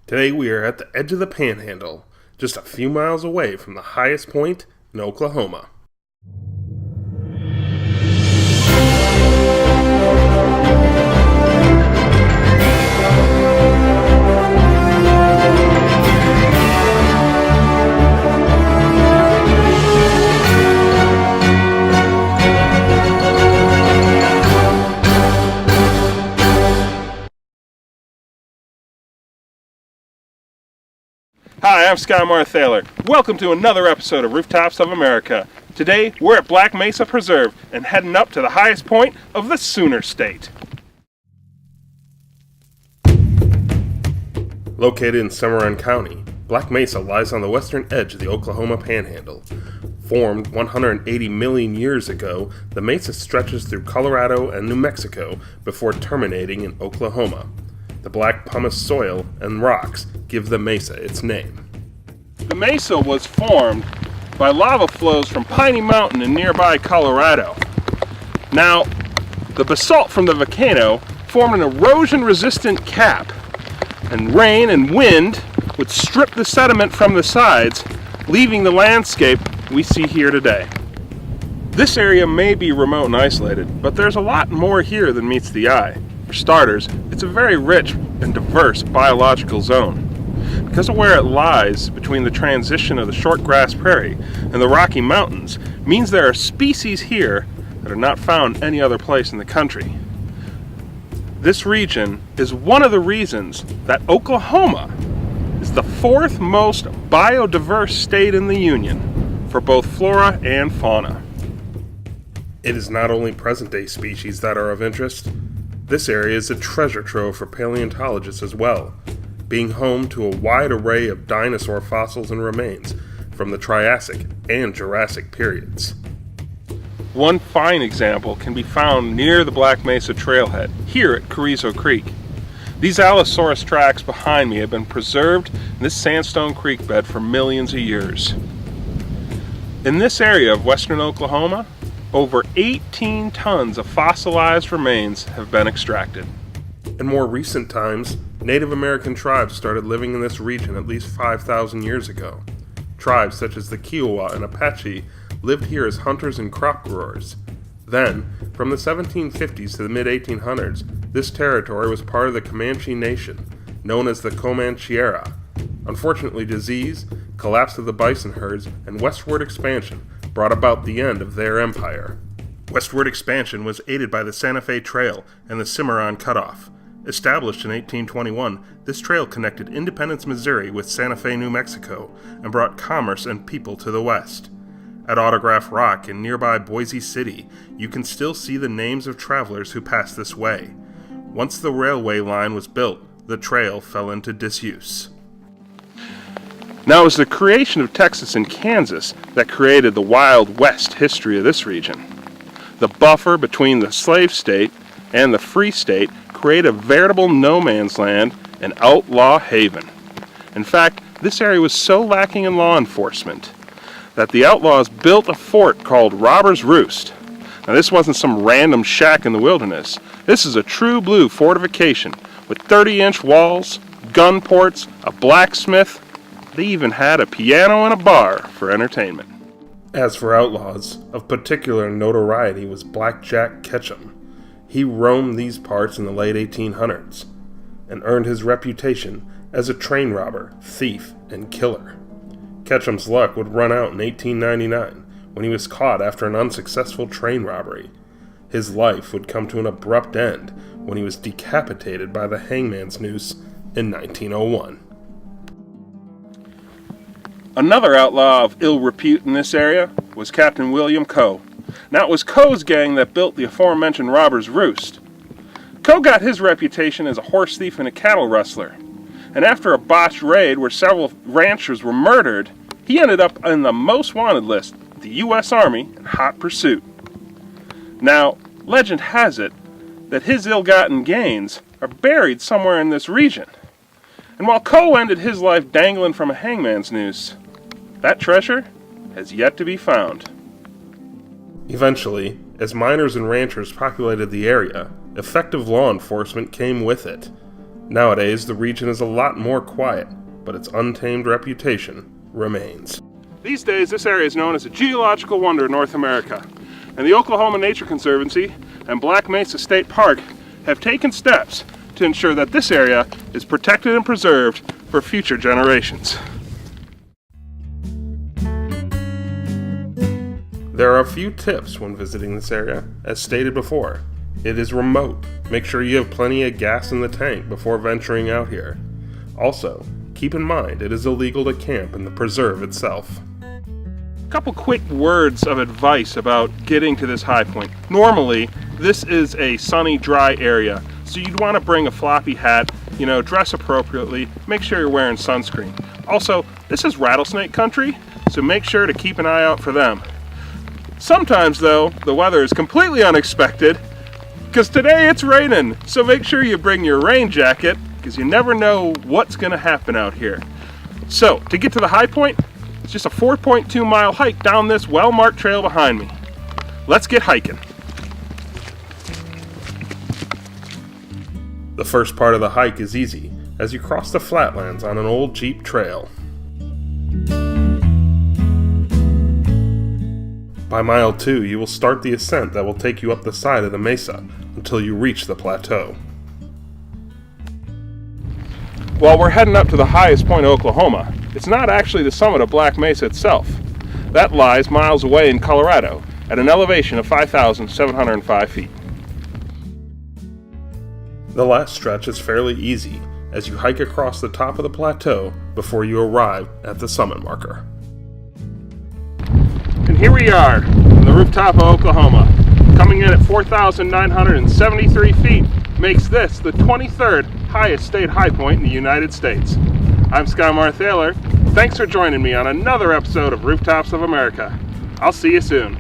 Today we are at the edge of the Panhandle, just a few miles away from the highest point in Oklahoma. Hi, I'm Skye Marthaler. Welcome to another episode of Rooftops of America. Today, we're at Black Mesa Preserve and heading up to the highest point of the Sooner State. Located in Cimarron County, Black Mesa lies on the western edge of the Oklahoma Panhandle. Formed 180 million years ago, the mesa stretches through Colorado and New Mexico before terminating in Oklahoma. The black pumice soil and rocks give the mesa its name. The mesa was formed by lava flows from Piney Mountain in nearby Colorado. Now, the basalt from the volcano formed an erosion-resistant cap, and rain and wind would strip the sediment from the sides, leaving the landscape we see here today. This area may be remote and isolated, but there's a lot more here than meets the eye. For starters, it's a very rich and diverse biological zone. Because of where it lies between the transition of the short grass prairie and the Rocky Mountains means there are species here that are not found any other place in the country. This region is one of the reasons that Oklahoma is the fourth most biodiverse state in the Union for both flora and fauna. It is not only present-day species that are of interest. This area is a treasure trove for paleontologists as well, being home to a wide array of dinosaur fossils and remains from the Triassic and Jurassic periods. One fine example can be found near the Black Mesa trailhead, here at Carrizo Creek. These Allosaurus tracks behind me have been preserved in this sandstone creek bed for millions of years. In this area of western Oklahoma, over 18 tons of fossilized remains have been extracted. In more recent times, Native American tribes started living in this region at least 5,000 years ago. Tribes such as the Kiowa and Apache lived here as hunters and crop growers. Then, from the 1750s to the mid-1800s, this territory was part of the Comanche Nation, known as the Comanchera. Unfortunately, disease, collapse of the bison herds, and westward expansion brought about the end of their empire. Westward expansion was aided by the Santa Fe Trail and the Cimarron Cutoff. Established in 1821, this trail connected Independence, Missouri with Santa Fe, New Mexico, and brought commerce and people to the west. At Autograph Rock in nearby Boise City, you can still see the names of travelers who passed this way. Once the railway line was built, the trail fell into disuse. Now, it was the creation of Texas and Kansas that created the Wild West history of this region. The buffer between the slave state and the free state created a veritable no man's land and outlaw haven. In fact, this area was so lacking in law enforcement that the outlaws built a fort called Robber's Roost. Now, this wasn't some random shack in the wilderness. This is a true blue fortification with 30-inch walls, gun ports, a blacksmith. They even had a piano and a bar for entertainment. As for outlaws, of particular notoriety was Blackjack Ketchum. He roamed these parts in the late 1800s and earned his reputation as a train robber, thief, and killer. Ketchum's luck would run out in 1899 when he was caught after an unsuccessful train robbery. His life would come to an abrupt end when he was decapitated by the hangman's noose in 1901. Another outlaw of ill repute in this area was Captain William Coe. Now, it was Coe's gang that built the aforementioned Robber's Roost. Coe got his reputation as a horse thief and a cattle rustler, and after a botched raid where several ranchers were murdered, he ended up on the most wanted list, the U.S. Army, in hot pursuit. Now, legend has it that his ill-gotten gains are buried somewhere in this region. And while Coe ended his life dangling from a hangman's noose, that treasure has yet to be found. Eventually, as miners and ranchers populated the area, effective law enforcement came with it. Nowadays, the region is a lot more quiet, but its untamed reputation remains. These days, this area is known as a geological wonder in North America, and the Oklahoma Nature Conservancy and Black Mesa State Park have taken steps to ensure that this area is protected and preserved for future generations. There are a few tips when visiting this area. As stated before, it is remote. Make sure you have plenty of gas in the tank before venturing out here. Also, keep in mind it is illegal to camp in the preserve itself. A couple quick words of advice about getting to this high point. Normally, this is a sunny, dry area, so you'd want to bring a floppy hat, dress appropriately, make sure you're wearing sunscreen. Also, this is rattlesnake country, so make sure to keep an eye out for them. Sometimes, though, the weather is completely unexpected, because today it's raining, so make sure you bring your rain jacket, because you never know what's going to happen out here. So, to get to the high point, it's just a 4.2 mile hike down this well-marked trail behind me. Let's get hiking. The first part of the hike is easy, as you cross the flatlands on an old jeep trail. By mile 2, you will start the ascent that will take you up the side of the mesa until you reach the plateau. While we're heading up to the highest point of Oklahoma, it's not actually the summit of Black Mesa itself. That lies miles away in Colorado at an elevation of 5,705 feet. The last stretch is fairly easy as you hike across the top of the plateau before you arrive at the summit marker. And here we are, on the rooftop of Oklahoma. Coming in at 4,973 feet makes this the 23rd highest state high point in the United States. I'm Skye Marthaler. Thanks for joining me on another episode of Rooftops of America. I'll see you soon.